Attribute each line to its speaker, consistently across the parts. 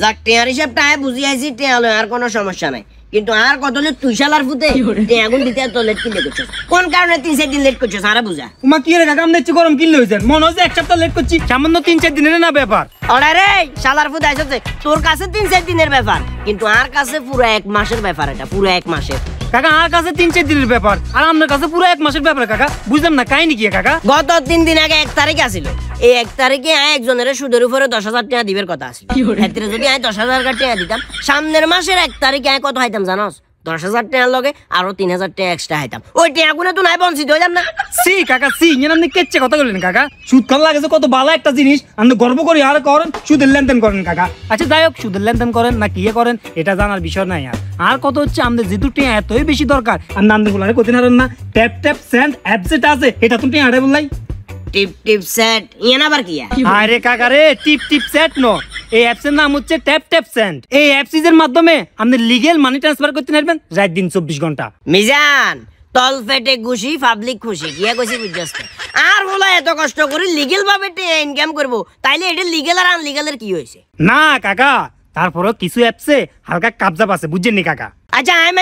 Speaker 1: যাক টেয়ার হিসাবটা আয় বুঝি আইছি টেয়া লয় আর কোনো সমস্যা নাই কিন্তু আর কত যে তুই শালার ফুতে টেয়া গুণ দিতে তো লেট কিলে করছস কোন কারণে 3-4 দিন লেট করছস আরে বুঝা
Speaker 2: উমা কি রে কাকা আমনে ইচ্ছে গরম কিনলে হইছেন মনে হয় এক সপ্তাহ লেট করছি সামান্য 3-4 দিনের না ব্যাপার
Speaker 1: ওরে রে শালার ফুতে আইছস তোর কাছে 3-4 দিনের ব্যাপার কিন্তু আর কাছে পুরো 1 মাসের ব্যাপার এটা পুরো 1 মাসের
Speaker 2: কাকা আর কাছে 3-4 দিনের ব্যাপার আর আপনার কাছে পুরো 1 মাসের ব্যাপার কাকা বুঝলাম না কাহিনী কি কাকা
Speaker 1: গত 3 দিন আগে 1 তারিখ আছিল এই 1 তারিখে একজনের সুদের উপরে 10,000 টাকা দিবের কথা আছিল এতে যদি আমি 10,000 টাকা দিতাম সামনের মাসের 1 তারিখে আমি কত হাইতাম জানোস 10,000 টাকার লগে আরো 3,000 টাকা এক্সট্রা হাইতাম ওই টাকাগুলো তো নাই বঞ্চিত হইলাম না
Speaker 2: সি কাকা সি এর আপনি কেচ্ছে কথা বললেন কাকা সুদ খান লাগে কত ভালো একটা জিনিস আপনি গর্ব করি আর করেন সুদের লেনদেন করেন কাকা আচ্ছা যাই হোক সুদের লেনদেন করেন না কি করেন এটা জানার বিষয় নাই আর কত হচ্ছে আমাদের যেহেতু টিয়া এতই বেশি দরকার আর নাম বলার কোথায় হারেন না ট্যাপ ট্যাপ সেন্ড অ্যাপ যেটা আছে এটা তুমি টিয়া হারে বললাই
Speaker 1: টিপ টিপ সেট ইয়া না আবার কি
Speaker 2: আরে কাকা রে টিপ টিপ সেট নো এই অ্যাপস এর নাম হচ্ছে ট্যাপ ট্যাপ সেন্ড এই অ্যাপস এর মাধ্যমে আপনি লিগ্যাল মানি ট্রান্সফার করতে পারবেন রাত দিন 24 ঘন্টা
Speaker 1: মিজান তল ফেটে খুশি পাবলিক খুশি কি কইছি বুঝছস আর বলা এত কষ্ট করে লিগ্যাল ভাবে ইনকাম করব তাইলে এটা লিগ্যাল আর আনলিগ্যালের কি হইছে
Speaker 2: না কাকা তারপরও কিছু অ্যাপসে হালকা কাবজাব আছে বুঝছেন নি কাকা
Speaker 1: আচ্ছা আমি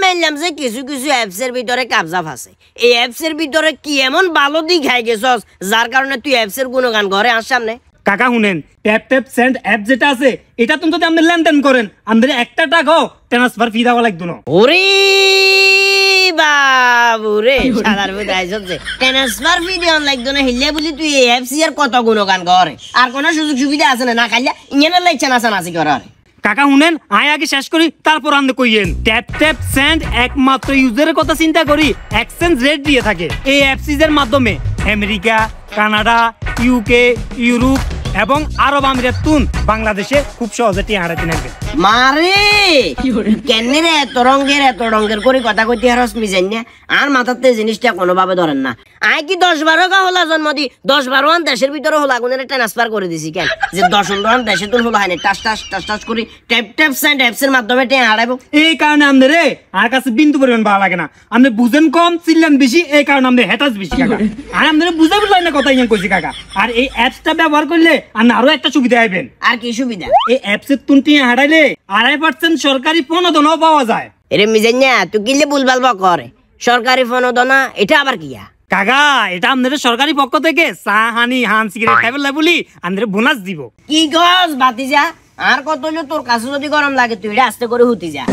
Speaker 1: মানলাম যে কিছু কিছু অ্যাপস এর ভিতরে কাবজাব আছে এই অ্যাপস এর ভিতরে কি এমন ভালো দিক হাই গেছস যার কারণে তুই অ্যাপস এর গুণগান ঘরে আস সামনে
Speaker 2: কাকা শুনেন ট্যাপ ট্যাপ সেন্ড অ্যাপ যেটা আছে এটা তুমি যদি আপনি লেনদেন করেন আমাদের একটা টাকাও ট্রান্সফার ফি দেওয়া লাগবে না
Speaker 1: ওরে বাবু রে সাদার বুঝাই হচ্ছে ট্রান্সফার ফি দেওয়া লাগবে না হিলে বলি তুই এই অ্যাপস এর কত গুণগান ঘরে আর কোনো সুযোগ সুবিধা আছে না খাইলা ইঞ্জিনিয়ার লাগছে না সানাসি করে
Speaker 2: কাকা শুনেন আয় আগে শেষ করি তারপর আপনি কইয়েন ট্যাপ ট্যাপ সেন্ড একমাত্র ইউজারের কথা চিন্তা করি এক্সচেঞ্জ রেট দিয়ে থাকে এই অ্যাপস এর মাধ্যমে আমেরিকা কানাডা ইউকে ইউরোপ এবং আরব আমিরাত তুন বাংলাদেশে খুব সহজে টিয়া হারাতে নেবে
Speaker 1: মারে কেনে রে এত রঙের করে কথা কইতে হারস মিজান না আর মাথাতে জিনিসটা কোনোভাবে ধরেন না আই কি 10-12 কা হলা জন্ম দি 10-12 দেশের ভিতরে হলা গুনের ট্রান্সফার করে দিছি কেন যে 10-12 দেশে তুন হলা হানে টাস করে ট্যাপ ট্যাপ সেন্ড অ্যাপস এর মাধ্যমে টিয়া হারাইবো এই
Speaker 2: কারণে আমনে রে আর কাছে বিন্দু পরিমাণ ভালো লাগে না আমনে বুঝেন কম চিল্লান বেশি এই কারণে আমনে হেটাস বেশি কাকা আর আমনে বুঝাবো না কথা ইয়া কইছি কাকা আর এই অ্যাপসটা ব্যবহার করলে আপনি আরো একটা সুবিধা পাবেন
Speaker 1: আর কি সুবিধা
Speaker 2: এই অ্যাপস এর তুন টিয়া হারাইলে 2.5% সরকারি প্রণোদনাও পাওয়া যায়
Speaker 1: এরে মিজান্না তুই কিলে বুলবাল করে সরকারি প্রণোদনা এটা আবার কিয়া
Speaker 2: কাকা এটা আমাদের সরকারি পক্ষ থেকে সাহানি হান সিগারেট খাইবে বলি আমাদের বোনাস দিব
Speaker 1: কি গস বাতিজা আর কত হলো তোর কাছে যদি গরম লাগে তুই এটা আস্তে করে হুতি যা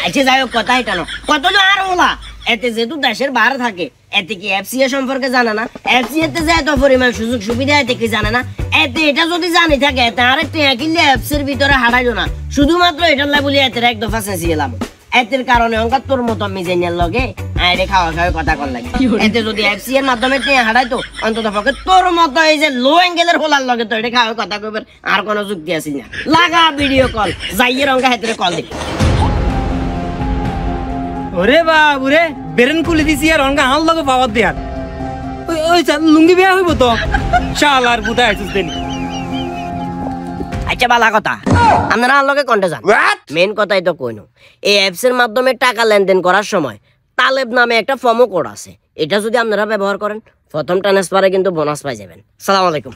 Speaker 1: আচ্ছা যাই হোক কথা এটা কত আর হলা এতে যেহেতু দেশের বাইরে থাকে এতে কি এফসিএ সম্পর্কে জানা না এফসিএ তে এত পরিমাণ সুযোগ সুবিধা এতে কি জানে না এতে এটা যদি জানি থাকে এতে আরেকটা কিনলে এফসির ভিতরে হারাইলো না শুধুমাত্র এটার লাই বলি এতে এক দফা চেঁচিয়েলাম এতের কারণে অঙ্কা তোর মতো মিজাইনের লগে আরে খাওয়া কথা কর লাগে এতে যদি এফসি এর মাধ্যমে টিয়া হারাইতো অন্তত পক্ষে তোর মতো এই যে লো অ্যাঙ্গেলের হোলার লগে তো এটা খাওয়া কথা কইবার আর কোনো যুক্তি আছে না লাগা ভিডিও কল যাইয়ের অঙ্কা হেতরে কল দি
Speaker 2: ওরে বাবু রে বেরেন খুলে দিছি আর অঙ্কা হাল লগে পাওয়ার দেয়ার ওই লুঙ্গি বিয়া হইব তো শালার বুদা আইছিস দেনি
Speaker 1: আচ্ছা বালা কথা আপনারা লগে কোনটা যান মেইন কথাই তো কইনো এই অ্যাপস এর মাধ্যমে টাকা লেনদেন করার সময় তালেব নামে একটা প্রোমো কোড আছে এটা যদি আপনারা ব্যবহার করেন প্রথম ট্রান্সফারে কিন্তু বোনাস পাই যাবেন আসসালামু আলাইকুম